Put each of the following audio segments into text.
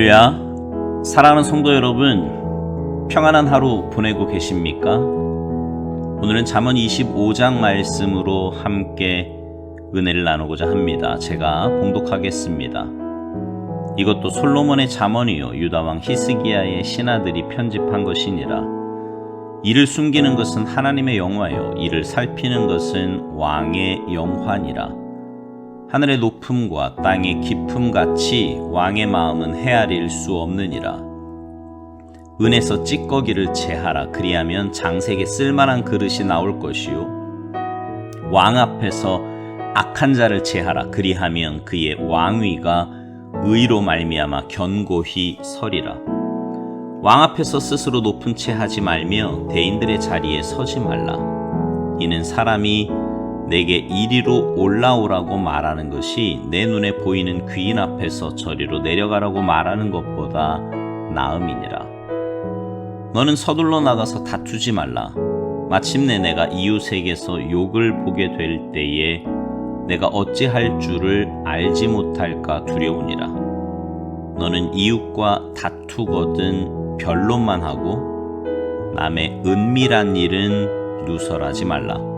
할렐루야. 사랑하는 성도 여러분, 평안한 하루 보내고 계십니까? 오늘은 잠언 25장 말씀으로 함께 은혜를 나누고자 합니다. 제가 봉독하겠습니다. 이것도 솔로몬의 잠언이요 유다왕 히스기야의 신하들이 편집한 것이니라. 이를 숨기는 것은 하나님의 영화요 이를 살피는 것은 왕의 영화니라. 하늘의 높음과 땅의 깊음같이 왕의 마음은 헤아릴 수 없느니라. 은에서 찌꺼기를 제하라. 그리하면 장색에 쓸만한 그릇이 나올 것이요 왕 앞에서 악한 자를 제하라. 그리하면 그의 왕위가 의로 말미암아 견고히 서리라. 왕 앞에서 스스로 높은 채 하지 말며 대인들의 자리에 서지 말라. 이는 사람이 내게 이리로 올라오라고 말하는 것이 내 눈에 보이는 귀인 앞에서 저리로 내려가라고 말하는 것보다 나음이니라. 너는 서둘러 나가서 다투지 말라. 마침내 내가 이웃에게서 욕을 보게 될 때에 내가 어찌할 줄을 알지 못할까 두려우니라. 너는 이웃과 다투거든 변론만 하고 남의 은밀한 일은 누설하지 말라.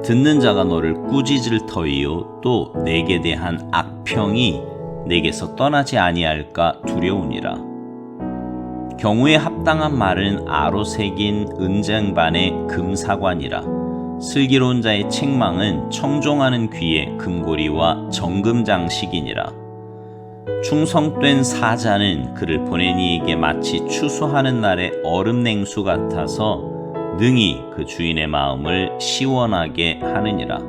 듣는 자가 너를 꾸짖을 터이요 또 내게 대한 악평이 내게서 떠나지 아니할까 두려우니라. 경우에 합당한 말은 아로 새긴 은쟁반의 금사관이라. 슬기로운 자의 책망은 청종하는 귀의 금고리와 정금장식이니라. 충성된 사자는 그를 보낸 이에게 마치 추수하는 날의 얼음 냉수 같아서 능히 그 주인의 마음을 시원하게 하느니라.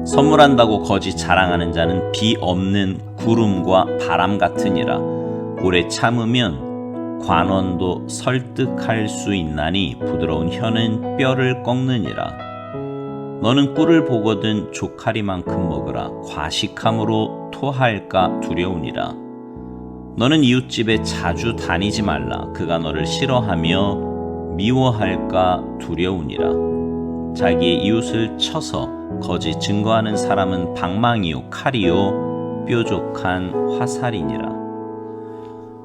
선물한다고 거짓 자랑하는 자는 비 없는 구름과 바람 같으니라. 오래 참으면 관원도 설득할 수 있나니 부드러운 혀는 뼈를 꺾느니라. 너는 꿀을 보거든 조카리만큼 먹으라. 과식함으로 토할까 두려우니라. 너는 이웃집에 자주 다니지 말라. 그가 너를 싫어하며 미워할까 두려우니라. 자기의 이웃을 쳐서 거짓 증거하는 사람은 방망이요 칼이요 뾰족한 화살이니라.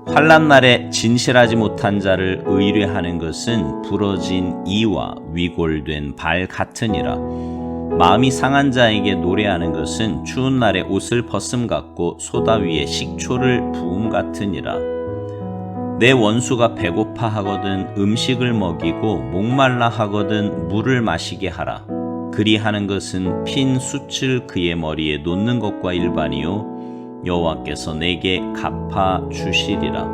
환난 날에 진실하지 못한 자를 의뢰하는 것은 부러진 이와 위골된 발 같으니라. 마음이 상한 자에게 노래하는 것은 추운 날에 옷을 벗음 같고 소다 위에 식초를 부음 같으니라. 내 원수가 배고파 하거든 음식을 먹이고 목말라 하거든 물을 마시게 하라. 그리하는 것은 핀 숯을 그의 머리에 놓는 것과 일반이요 여호와께서 내게 갚아 주시리라.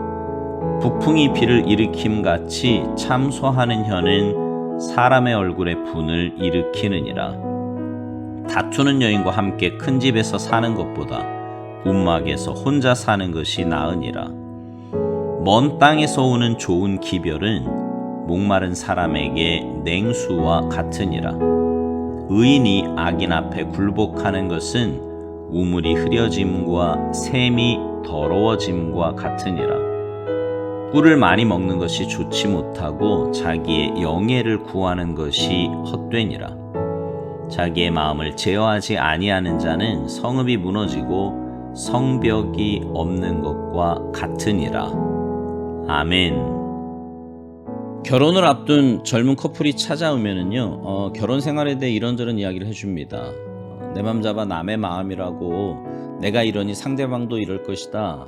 북풍이 비를 일으킴 같이 참소하는 혀는 사람의 얼굴에 분을 일으키느니라. 다투는 여인과 함께 큰 집에서 사는 것보다 움막에서 혼자 사는 것이 나으니라. 먼 땅에서 오는 좋은 기별은 목마른 사람에게 냉수와 같으니라. 의인이 악인 앞에 굴복하는 것은 우물이 흐려짐과 샘이 더러워짐과 같으니라. 꿀을 많이 먹는 것이 좋지 못하고 자기의 영예를 구하는 것이 헛되니라. 자기의 마음을 제어하지 아니하는 자는 성읍이 무너지고 성벽이 없는 것과 같으니라. 아멘. 결혼을 앞둔 젊은 커플이 찾아오면은요, 결혼 생활에 대해 이런저런 이야기를 해줍니다. 내 맘 잡아 남의 마음이라고 내가 이러니 상대방도 이럴 것이다.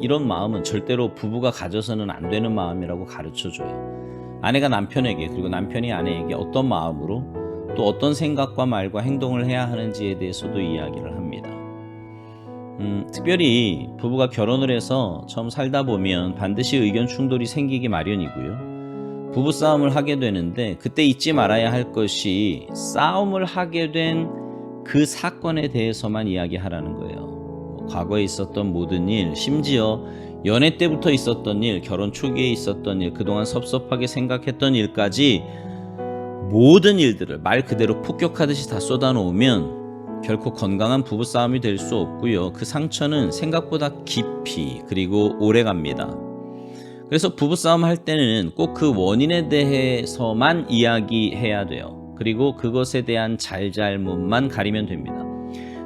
이런 마음은 절대로 부부가 가져서는 안 되는 마음이라고 가르쳐줘요. 아내가 남편에게 그리고 남편이 아내에게 어떤 마음으로 또 어떤 생각과 말과 행동을 해야 하는지에 대해서도 이야기를 합니다. 특별히 부부가 결혼을 해서 처음 살다 보면 반드시 의견 충돌이 생기기 마련이고요. 부부싸움을 하게 되는데 그때 잊지 말아야 할 것이 싸움을 하게 된 그 사건에 대해서만 이야기하라는 거예요. 과거에 있었던 모든 일, 심지어 연애 때부터 있었던 일, 결혼 초기에 있었던 일, 그동안 섭섭하게 생각했던 일까지 모든 일들을 말 그대로 폭격하듯이 다 쏟아놓으면 결코 건강한 부부싸움이 될 수 없고요. 그 상처는 생각보다 깊이 그리고 오래 갑니다. 그래서 부부싸움 할 때는 꼭 그 원인에 대해서만 이야기해야 돼요. 그리고 그것에 대한 잘잘못만 가리면 됩니다.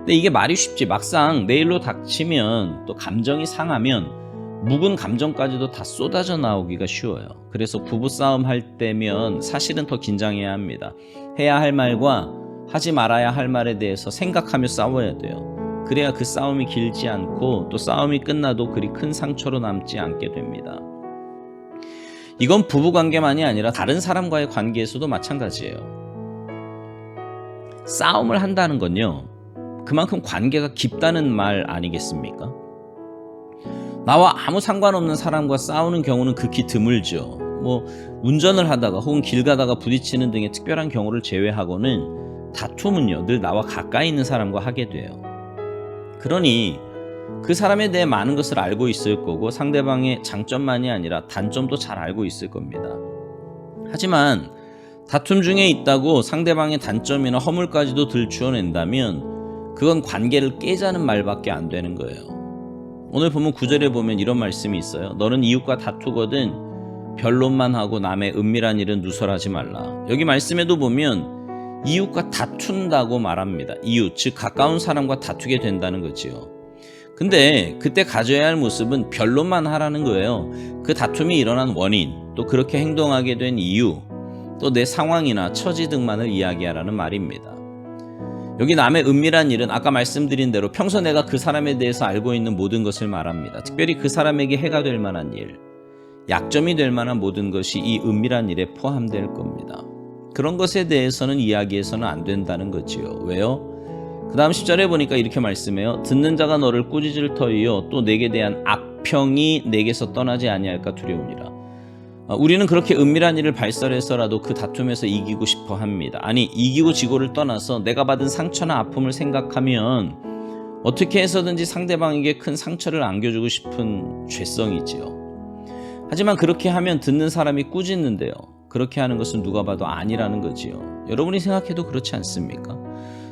근데 이게 말이 쉽지, 막상 내 일로 닥치면 또 감정이 상하면 묵은 감정까지도 다 쏟아져 나오기가 쉬워요. 그래서 부부싸움 할 때면 사실은 더 긴장해야 합니다. 해야 할 말과 하지 말아야 할 말에 대해서 생각하며 싸워야 돼요. 그래야 그 싸움이 길지 않고 또 싸움이 끝나도 그리 큰 상처로 남지 않게 됩니다. 이건 부부관계만이 아니라 다른 사람과의 관계에서도 마찬가지예요. 싸움을 한다는 건요, 그만큼 관계가 깊다는 말 아니겠습니까? 나와 아무 상관없는 사람과 싸우는 경우는 극히 드물죠. 운전을 하다가 혹은 길 가다가 부딪히는 등의 특별한 경우를 제외하고는 다툼은요, 늘 나와 가까이 있는 사람과 하게 돼요. 그러니 그 사람에 대해 많은 것을 알고 있을 거고 상대방의 장점만이 아니라 단점도 잘 알고 있을 겁니다. 하지만 다툼 중에 있다고 상대방의 단점이나 허물까지도 들추어낸다면 그건 관계를 깨자는 말밖에 안 되는 거예요. 오늘 본문 9절에 보면 이런 말씀이 있어요. 너는 이웃과 다투거든 변론만 하고 남의 은밀한 일은 누설하지 말라. 여기 말씀에도 보면 이웃과 다툰다고 말합니다. 이웃, 즉 가까운 사람과 다투게 된다는 거지요. 근데 그때 가져야 할 모습은 변론만 하라는 거예요. 그 다툼이 일어난 원인, 또 그렇게 행동하게 된 이유, 또 내 상황이나 처지 등만을 이야기하라는 말입니다. 여기 남의 은밀한 일은 아까 말씀드린 대로 평소 내가 그 사람에 대해서 알고 있는 모든 것을 말합니다. 특별히 그 사람에게 해가 될 만한 일, 약점이 될 만한 모든 것이 이 은밀한 일에 포함될 겁니다. 그런 것에 대해서는 이야기해서는 안 된다는 거지요. 왜요? 그 다음 10절에 보니까 이렇게 말씀해요. 듣는 자가 너를 꾸짖을 터이요 또 내게 대한 악평이 내게서 떠나지 아니할까 두려우니라. 우리는 그렇게 은밀한 일을 발설해서라도 그 다툼에서 이기고 싶어 합니다. 아니, 이기고 지고를 떠나서 내가 받은 상처나 아픔을 생각하면 어떻게 해서든지 상대방에게 큰 상처를 안겨주고 싶은 죄성이지요. 하지만 그렇게 하면 듣는 사람이 꾸짖는데요, 그렇게 하는 것은 누가 봐도 아니라는 거지요. 여러분이 생각해도 그렇지 않습니까?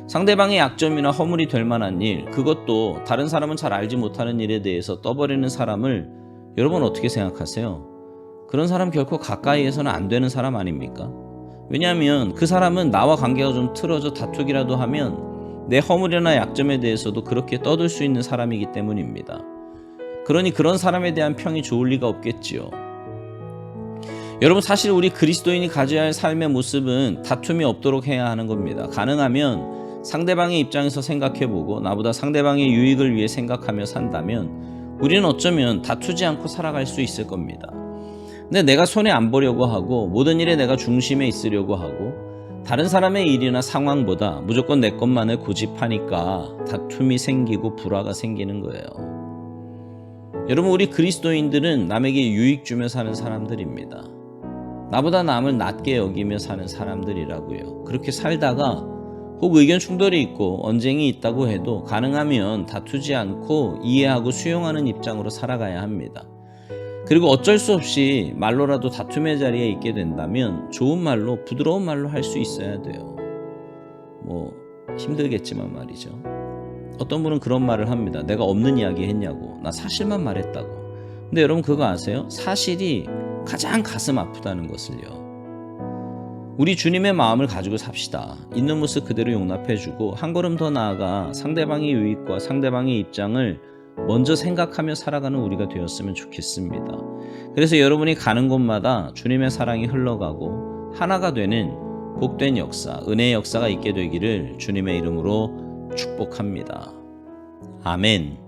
상대방의 약점이나 허물이 될 만한 일, 그것도 다른 사람은 잘 알지 못하는 일에 대해서 떠버리는 사람을 여러분 어떻게 생각하세요? 그런 사람 결코 가까이에서는 안 되는 사람 아닙니까? 왜냐하면 그 사람은 나와 관계가 좀 틀어져 다투기라도 하면 내 허물이나 약점에 대해서도 그렇게 떠들 수 있는 사람이기 때문입니다. 그러니 그런 사람에 대한 평이 좋을 리가 없겠지요. 여러분, 사실 우리 그리스도인이 가져야 할 삶의 모습은 다툼이 없도록 해야 하는 겁니다. 가능하면 상대방의 입장에서 생각해보고 나보다 상대방의 유익을 위해 생각하며 산다면 우리는 어쩌면 다투지 않고 살아갈 수 있을 겁니다. 근데 내가 손해 안 보려고 하고 모든 일에 내가 중심에 있으려고 하고 다른 사람의 일이나 상황보다 무조건 내 것만을 고집하니까 다툼이 생기고 불화가 생기는 거예요. 여러분, 우리 그리스도인들은 남에게 유익 주며 사는 사람들입니다. 나보다 남을 낮게 여기며 사는 사람들이라고요. 그렇게 살다가 혹 의견 충돌이 있고 언쟁이 있다고 해도 가능하면 다투지 않고 이해하고 수용하는 입장으로 살아가야 합니다. 그리고 어쩔 수 없이 말로라도 다툼의 자리에 있게 된다면 좋은 말로, 부드러운 말로 할 수 있어야 돼요. 힘들겠지만 말이죠. 어떤 분은 그런 말을 합니다. 내가 없는 이야기 했냐고, 나 사실만 말했다고. 근데 여러분 그거 아세요? 사실이 가장 가슴 아프다는 것을요. 우리 주님의 마음을 가지고 삽시다. 있는 모습 그대로 용납해주고 한 걸음 더 나아가 상대방의 유익과 상대방의 입장을 먼저 생각하며 살아가는 우리가 되었으면 좋겠습니다. 그래서 여러분이 가는 곳마다 주님의 사랑이 흘러가고 하나가 되는 복된 역사, 은혜의 역사가 있게 되기를 주님의 이름으로 축복합니다. 아멘.